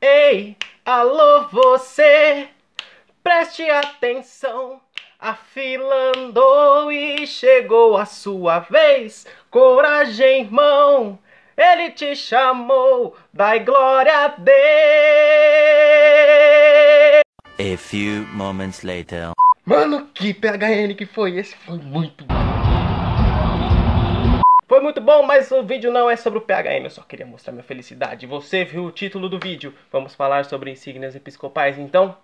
Ei, alô você, preste atenção. A fila andou e chegou a sua vez. Coragem, irmão, ele te chamou. Dai glória a Deus. A few moments later. Mano, que PHN que foi esse? Foi muito bom. Foi muito bom, mas o vídeo não é sobre o PHM, eu só queria mostrar minha felicidade. Você viu o título do vídeo, vamos falar sobre insígnias episcopais, então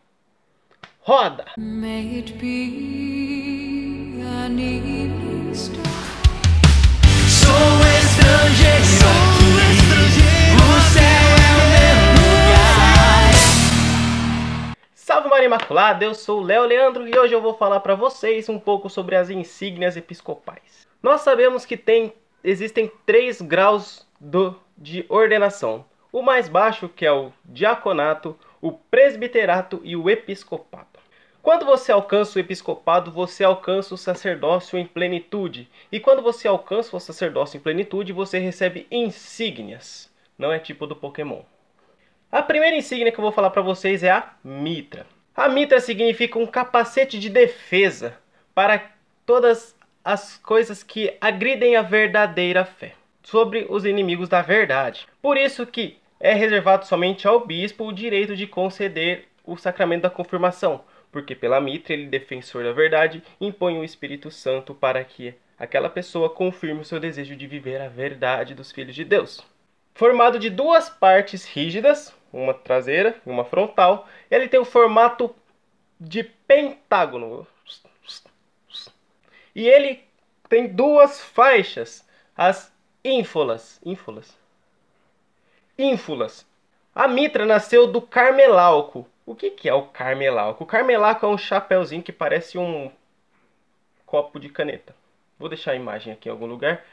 roda! May it be an evening star. Sou estrangeiro aqui, o céu é o meu lugar. Salve Maria Imaculada, eu sou o Léo Leandro e hoje eu vou falar para vocês um pouco sobre as insígnias episcopais. Nós sabemos que existem 3 graus de ordenação. O mais baixo, que é o diaconato, o presbiterato e o episcopado. Quando você alcança o episcopado, você alcança o sacerdócio em plenitude. E quando você alcança o sacerdócio em plenitude, você recebe insígnias. Não é tipo do Pokémon. A primeira insígnia que eu vou falar para vocês é a mitra. A mitra significa um capacete de defesa para todas as coisas que agridem a verdadeira fé, sobre os inimigos da verdade. Por isso que é reservado somente ao bispo o direito de conceder o sacramento da confirmação, porque pela mitra ele, defensor da verdade, impõe o Espírito Santo para que aquela pessoa confirme o seu desejo de viver a verdade dos filhos de Deus. Formado de 2 partes rígidas, uma traseira e uma frontal, ele tem o formato de pentágono. E ele tem 2 faixas, as ínfulas. A mitra nasceu do carmelalco. O que é o carmelalco? O carmelalco é um chapéuzinho que parece um copo de caneta. Vou deixar a imagem aqui em algum lugar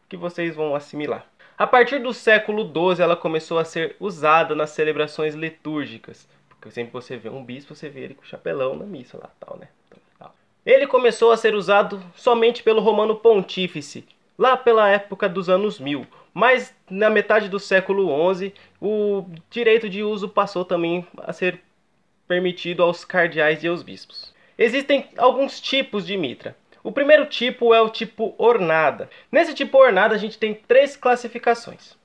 que vocês vão assimilar. A partir do século XII ela começou a ser usada nas celebrações litúrgicas. Porque sempre você vê um bispo, você vê ele com o chapelão na missa lá, tal, né? Ele começou a ser usado somente pelo Romano Pontífice, lá pela época dos anos 1000. Mas na metade do século XI, o direito de uso passou também a ser permitido aos cardeais e aos bispos. Existem alguns tipos de mitra. O primeiro tipo é o tipo ornada. Nesse tipo ornada a gente tem 3 classificações.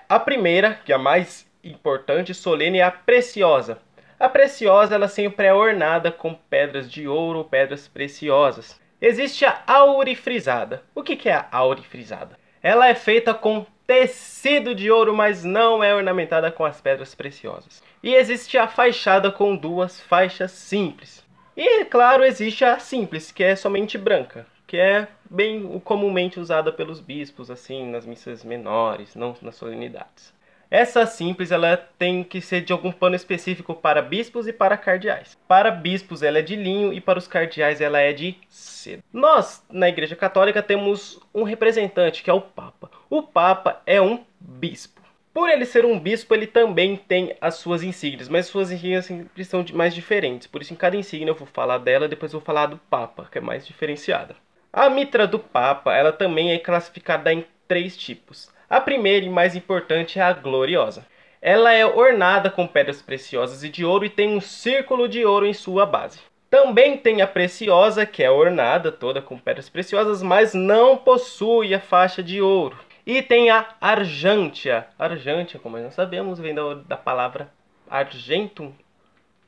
A primeira, que é a mais importante e solene, é a preciosa. A preciosa ela sempre é ornada com pedras de ouro ou pedras preciosas. Existe a aurifrisada. O que é a aurifrisada? Ela é feita com tecido de ouro, mas não é ornamentada com as pedras preciosas. E existe a faixada com 2 faixas simples. E, claro, existe a simples, que é somente branca, que é bem comumente usada pelos bispos, assim, nas missas menores, não nas solenidades. Essa simples ela tem que ser de algum pano específico para bispos e para cardeais. Para bispos ela é de linho e para os cardeais ela é de seda. Nós, na Igreja Católica, temos um representante que é o Papa. O Papa é um bispo. Por ele ser um bispo, ele também tem as suas insígnias, mas suas insígnias sempre são mais diferentes. Por isso, em cada insígnia eu vou falar dela, depois eu vou falar do Papa, que é mais diferenciada. A mitra do Papa, ela também é classificada em 3 tipos. A primeira e mais importante é a gloriosa. Ela é ornada com pedras preciosas e de ouro e tem um círculo de ouro em sua base. Também tem a preciosa, que é ornada toda com pedras preciosas, mas não possui a faixa de ouro. E tem a argântia. Argântia, como nós sabemos, vem da palavra argentum,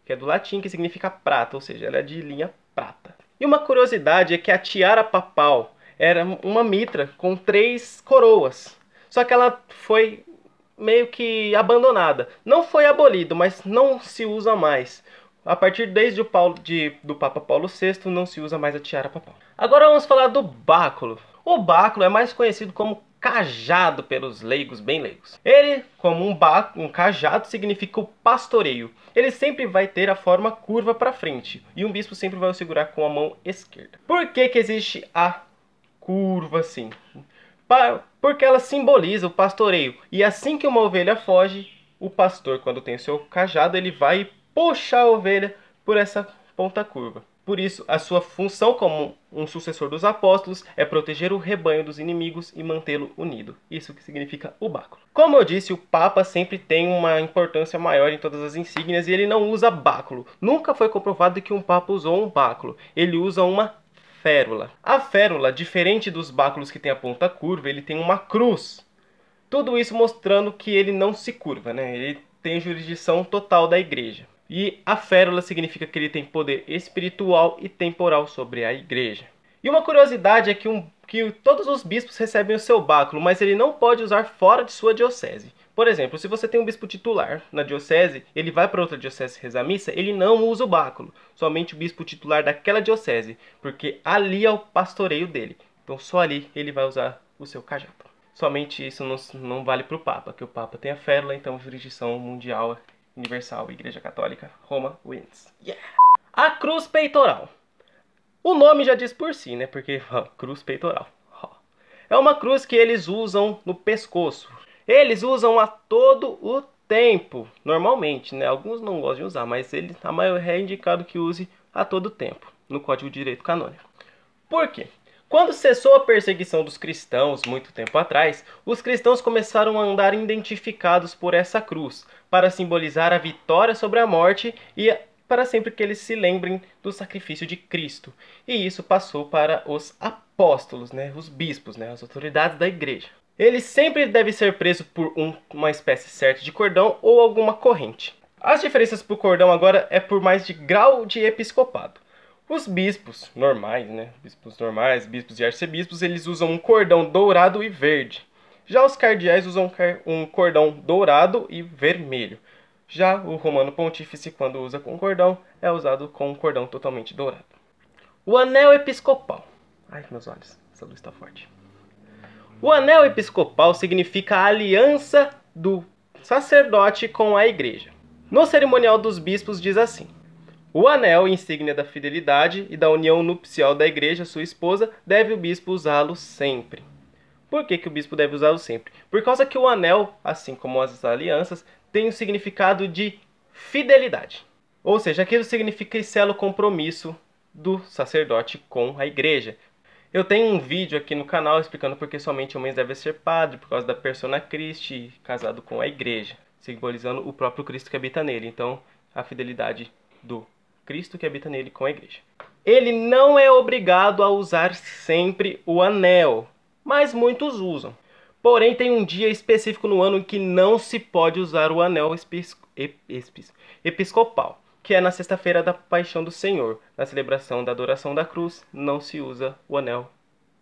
que é do latim, que significa prata, ou seja, ela é de linha prata. E uma curiosidade é que a tiara papal era uma mitra com 3 coroas. Só que ela foi meio que abandonada. Não foi abolido, mas não se usa mais. A partir desde do Papa Paulo VI não se usa mais a tiara papal. Agora vamos falar do báculo. O báculo é mais conhecido como cajado pelos leigos, bem leigos. Ele, como um cajado, significa o pastoreio. Ele sempre vai ter a forma curva para frente. E um bispo sempre vai o segurar com a mão esquerda. Por que existe a curva assim? Porque ela simboliza o pastoreio. E assim que uma ovelha foge, o pastor, quando tem o seu cajado, ele vai puxar a ovelha por essa ponta curva. Por isso, a sua função como um sucessor dos apóstolos é proteger o rebanho dos inimigos e mantê-lo unido. Isso que significa o báculo. Como eu disse, o Papa sempre tem uma importância maior em todas as insígnias e ele não usa báculo. Nunca foi comprovado que um Papa usou um báculo. Ele usa uma férula. A férula, diferente dos báculos que tem a ponta curva, ele tem uma cruz. Tudo isso mostrando que ele não se curva, né? Ele tem jurisdição total da igreja. E a férula significa que ele tem poder espiritual e temporal sobre a igreja. E uma curiosidade é que todos os bispos recebem o seu báculo, mas ele não pode usar fora de sua diocese. Por exemplo, se você tem um bispo titular na diocese, ele vai para outra diocese rezar a missa, ele não usa o báculo. Somente o bispo titular daquela diocese, porque ali é o pastoreio dele. Então só ali ele vai usar o seu cajado. Somente isso não vale para o Papa, que o Papa tem a férula, então jurisdição mundial, universal, Igreja Católica, Roma wins. Yeah! A cruz peitoral. O nome já diz por si, né? Porque cruz peitoral. É uma cruz que eles usam no pescoço. Eles usam a todo o tempo, normalmente, né? Alguns não gostam de usar, mas a maioria é indicado que use a todo tempo, no Código de Direito Canônico. Por quê? Quando cessou a perseguição dos cristãos, muito tempo atrás, os cristãos começaram a andar identificados por essa cruz, para simbolizar a vitória sobre a morte e para sempre que eles se lembrem do sacrifício de Cristo. E isso passou para os apóstolos, né, os bispos, né, as autoridades da igreja. Ele sempre deve ser preso por uma espécie certa de cordão ou alguma corrente. As diferenças para o cordão agora é por mais de grau de episcopado. Os bispos normais, né? Bispos normais, bispos e arcebispos, eles usam um cordão dourado e verde. Já os cardeais usam um cordão dourado e vermelho. Já o romano pontífice, quando usa com cordão, é usado com um cordão totalmente dourado. O anel episcopal. Ai, meus olhos, essa luz está forte. O anel episcopal significa a aliança do sacerdote com a igreja. No cerimonial dos bispos diz assim: o anel, insígnia da fidelidade e da união nupcial da igreja, sua esposa, deve o bispo usá-lo sempre. Por que o bispo deve usá-lo sempre? Por causa que o anel, assim como as alianças, tem o significado de fidelidade. Ou seja, aquilo significa e sela o compromisso do sacerdote com a igreja. Eu tenho um vídeo aqui no canal explicando por que somente homens devem ser padre, por causa da persona Christi, casado com a igreja, simbolizando o próprio Cristo que habita nele. Então, a fidelidade do Cristo que habita nele com a igreja. Ele não é obrigado a usar sempre o anel, mas muitos usam. Porém, tem um dia específico no ano em que não se pode usar o anel episcopal, que é na sexta-feira da Paixão do Senhor. Na celebração da adoração da cruz, não se usa o anel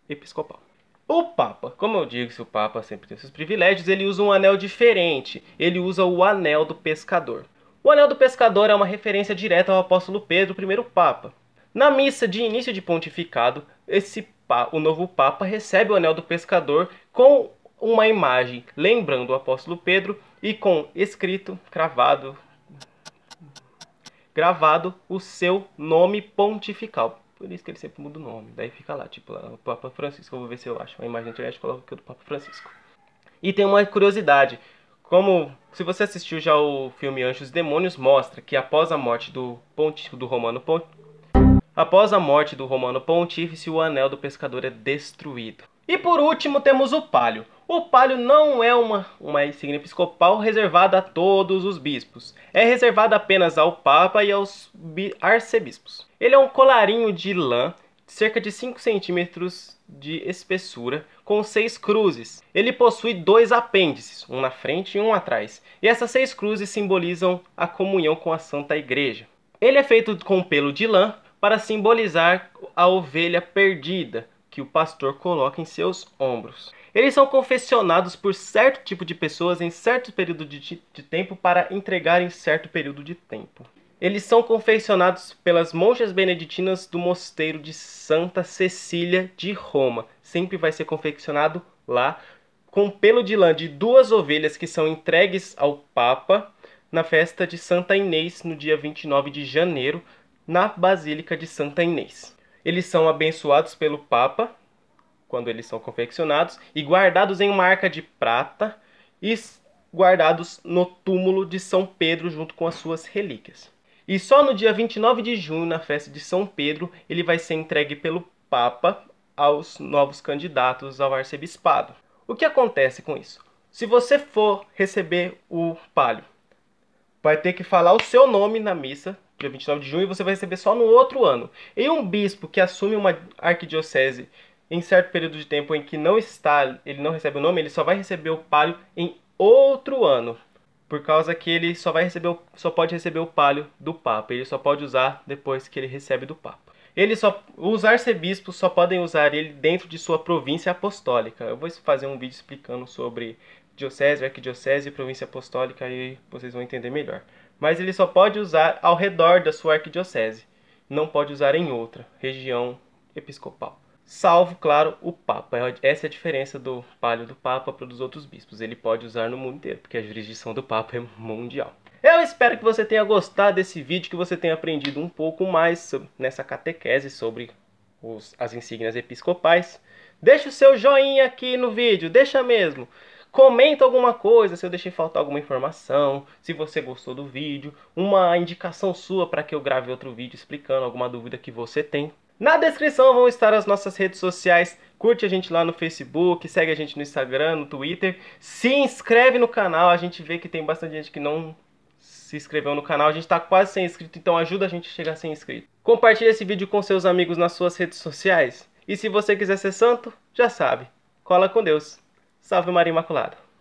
episcopal. O Papa, como eu digo, se o Papa sempre tem seus privilégios, ele usa um anel diferente. Ele usa o anel do pescador. O anel do pescador é uma referência direta ao apóstolo Pedro, o primeiro Papa. Na missa de início de pontificado, o novo Papa recebe o anel do pescador com uma imagem lembrando o apóstolo Pedro e com escrito, gravado o seu nome pontifical. Por isso que ele sempre muda o nome. Daí fica lá, tipo, lá, o Papa Francisco. Eu vou ver se eu acho uma imagem na internet e coloco aqui do Papa Francisco. E tem uma curiosidade. Se você assistiu já o filme Anjos e Demônios, mostra que após a morte do Romano Pontífice, o anel do pescador é destruído. E por último temos o palio. O palio não é uma insígnia episcopal reservada a todos os bispos. É reservada apenas ao Papa e aos arcebispos. Ele é um colarinho de lã, de cerca de 5 centímetros de espessura, com 6 cruzes. Ele possui 2 apêndices, um na frente e um atrás. E essas 6 cruzes simbolizam a comunhão com a Santa Igreja. Ele é feito com pelo de lã para simbolizar a ovelha perdida, que o pastor coloca em seus ombros. Eles são confeccionados por certo tipo de pessoas em certo período de tempo para entregar em certo período de tempo. Eles são confeccionados pelas monjas beneditinas do mosteiro de Santa Cecília de Roma. Sempre vai ser confeccionado lá com pelo de lã de 2 ovelhas que são entregues ao Papa na festa de Santa Inês no dia 29 de janeiro na Basílica de Santa Inês. Eles são abençoados pelo Papa quando eles são confeccionados e guardados em uma arca de prata e guardados no túmulo de São Pedro junto com as suas relíquias. E só no dia 29 de junho, na festa de São Pedro, ele vai ser entregue pelo Papa aos novos candidatos ao arcebispado. O que acontece com isso? Se você for receber o palio, vai ter que falar o seu nome na missa, dia 29 de junho, e você vai receber só no outro ano. E um bispo que assume uma arquidiocese em certo período de tempo em que não está, ele não recebe o nome, ele só vai receber o palio em outro ano. Por causa que ele só pode receber o palio do Papa. Ele só pode usar depois que ele recebe do Papa. Os arcebispos só podem usar ele dentro de sua província apostólica. Eu vou fazer um vídeo explicando sobre diocese, arquidiocese e província apostólica, aí vocês vão entender melhor. Mas ele só pode usar ao redor da sua arquidiocese. Não pode usar em outra região episcopal. Salvo, claro, o Papa. Essa é a diferença do palio do Papa para os outros bispos. Ele pode usar no mundo inteiro, porque a jurisdição do Papa é mundial. Eu espero que você tenha gostado desse vídeo, que você tenha aprendido um pouco mais nessa catequese sobre as insígnias episcopais. Deixa o seu joinha aqui no vídeo, deixa mesmo. Comenta alguma coisa, se eu deixei faltar alguma informação, se você gostou do vídeo, uma indicação sua para que eu grave outro vídeo explicando alguma dúvida que você tem. Na descrição vão estar as nossas redes sociais. Curte a gente lá no Facebook, segue a gente no Instagram, no Twitter. Se inscreve no canal, a gente vê que tem bastante gente que não se inscreveu no canal. A gente está quase sem inscrito, então ajuda a gente a chegar a 100 inscritos. Compartilhe esse vídeo com seus amigos nas suas redes sociais. E se você quiser ser santo, já sabe. Cola com Deus. Salve Maria Imaculada.